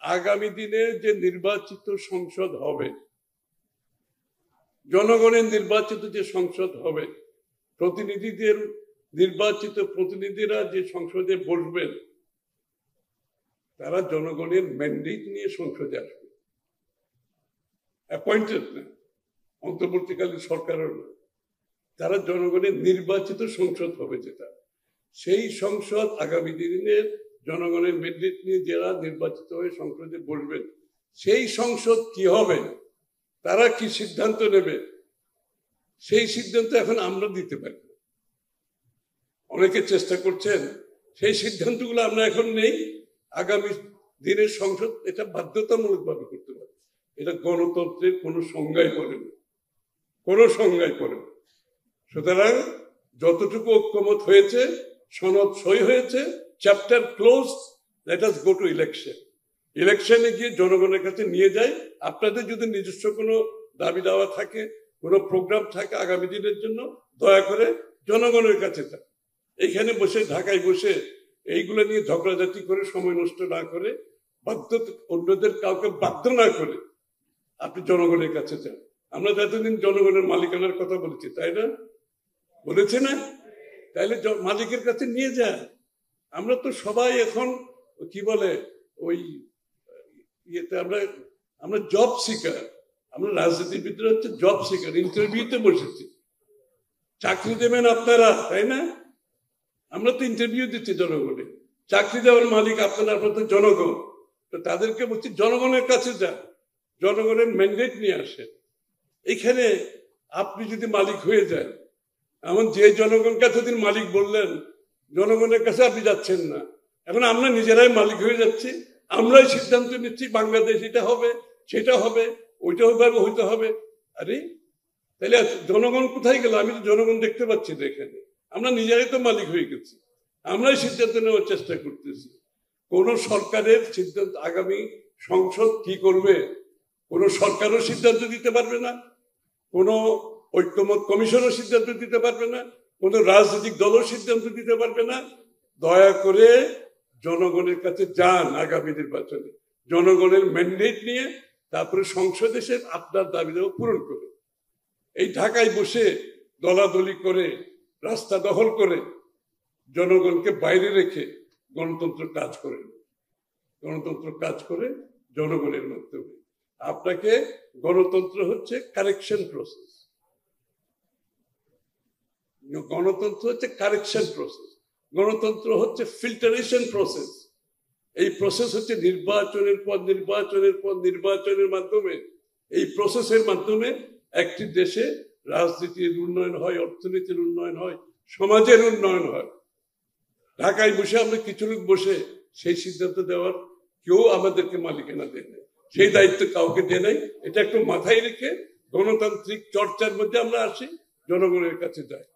আগামী দিনে যে নির্বাচিত সংসদ হবে, জনগণের নির্বাচিত যে সংসদ হবে, প্রতিনিধিদের নির্বাচিত প্রতিনিধিরা যে সংসদে বসবেন, তারা জনগণের ম্যান্ডেট নিয়ে সংসদে আসবে, অ্যাপয়েন্টেড না, অন্তর্বর্তীকালীন সরকারের না, তারা জনগণের নির্বাচিত সংসদ হবে। যেটা সেই সংসদ আগামী দিনের জনগণের ম্যান্ডেট নিয়ে যারা নির্বাচিত হয়ে সংসদে বসবেন, সেই সংসদ কি হবে, তারা কি সিদ্ধান্ত নেবে, সেই সিদ্ধান্ত এখন আমরা দিতে পারি। অনেকে চেষ্টা করছেন সেই সিদ্ধান্তগুলো আমরা এখন নেই, আগামী দিনের সংসদ এটা বাধ্যতামূলকভাবে করতে পারে। এটা গণতন্ত্রের কোনো সংজ্ঞায় পড়ে না, কোনো সংজ্ঞায় পড়ে না। সুতরাং যতটুকু ঐক্যমত হয়েছে, সনদ সই হয়েছে, chapter close, let us go to election. ইলেকশনে গিয়ে জনগণের কাছে নিয়ে যাই। আপনাদের যদি নিজস্ব কোনো দাবি দাওয়া থাকে, কোনো প্রোগ্রাম থাকে আগামী দিনের জন্য, দয়া করে জনগণের কাছে যান। এইখানে বসে ঢাকায় বসে এইগুলো নিয়ে ঝগড়াঝাটি করে সময় নষ্ট না করে, অন্যদের কাউকে বাধ্য না করে আপনি জনগণের কাছে যান। আমরা যতদিন জনগণের মালিকানার কথা বলেছি, তাই না? বলেছে না? তাইলে মালিকের কাছে নিয়ে যান। আমরা তো সবাই এখন কি বলে ওই ইয়েতে আমরা জব সিকার, আমরা রাজনীতিবিদরা হচ্ছে জব সিকার, ইন্টারভিউতে বসেছি। চাকরি দেবেন আপনারা, তাই না? আমরা তো ইন্টারভিউ দিচ্ছি জনগণে, চাকরি দেওয়ার মালিক আপনারা, আপনার তো জনগণ। তো তাদেরকে বলছি জনগণের কাছে যান, জনগণের ম্যান্ডেট নিয়ে আসেন। এখানে আপনি যদি মালিক হয়ে যান, এমন যে জনগণকে এতদিন মালিক বললেন, জনগণের কাছে আপনি যাচ্ছেন না, এখন আমরা নিজেরাই মালিক হয়ে যাচ্ছি, আমরাই সিদ্ধান্ত নিচ্ছি বাংলাদেশ এটা হবে, সেটা হবে, ওইটা হইতে হবে। আরে তাহলে জনগণ কোথায় গেল? আমি তো জনগণ দেখতে পাচ্ছি না এখানে। আমরা নিজেরাই তো মালিক হয়ে গেছি, আমরাই সিদ্ধান্ত নেওয়ার চেষ্টা করতেছি। কোন সরকারের সিদ্ধান্ত, আগামী সংসদ কি করবে কোন সরকারও সিদ্ধান্ত দিতে পারবে না, কোন ঐক্যমত কমিশনও সিদ্ধান্ত দিতে পারবে না, কোন রাজনৈতিক দলও সিদ্ধান্ত দিতে পারবে না। দয়া করে জনগণের কাছে যান আগামী নির্বাচনে, জনগণের ম্যান্ডেট নিয়ে, তারপরে সংসদে এসে আপনার দাবি দাবা পূরণ করে। এই ঢাকায় বসে দলাদলি করে, রাস্তা দখল করে, জনগণকে বাইরে রেখে গণতন্ত্র কাজ করে, গণতন্ত্র কাজ করে জনগণের মাধ্যমে। আপনাকে গণতন্ত্র হচ্ছে কারেকশন প্রসেস, গণতন্ত্র হচ্ছে কারেকশন প্রসেস, গণতন্ত্র হচ্ছে ফিল্টারেশন প্রসেস। এই প্রসেস হচ্ছে নির্বাচনের পর নির্বাচনের পর নির্বাচনের মাধ্যমে, এই প্রসেসের মাধ্যমে একটি দেশে রাজনীতির উন্নয়ন হয়, অর্থনীতির উন্নয়ন হয়, সমাজের উন্নয়ন হয়। ঢাকায় বসে আমরা কিছু লোক বসে সেই সিদ্ধান্ত দেওয়ার কেউ আমাদেরকে মালিকানা দেয় না, সেই দায়িত্ব কাউকে দেয় নাই। এটা একটু মাথায় রেখে গণতান্ত্রিক চর্চার মধ্যে আমরা আসি, জনগণের কাছে যাই।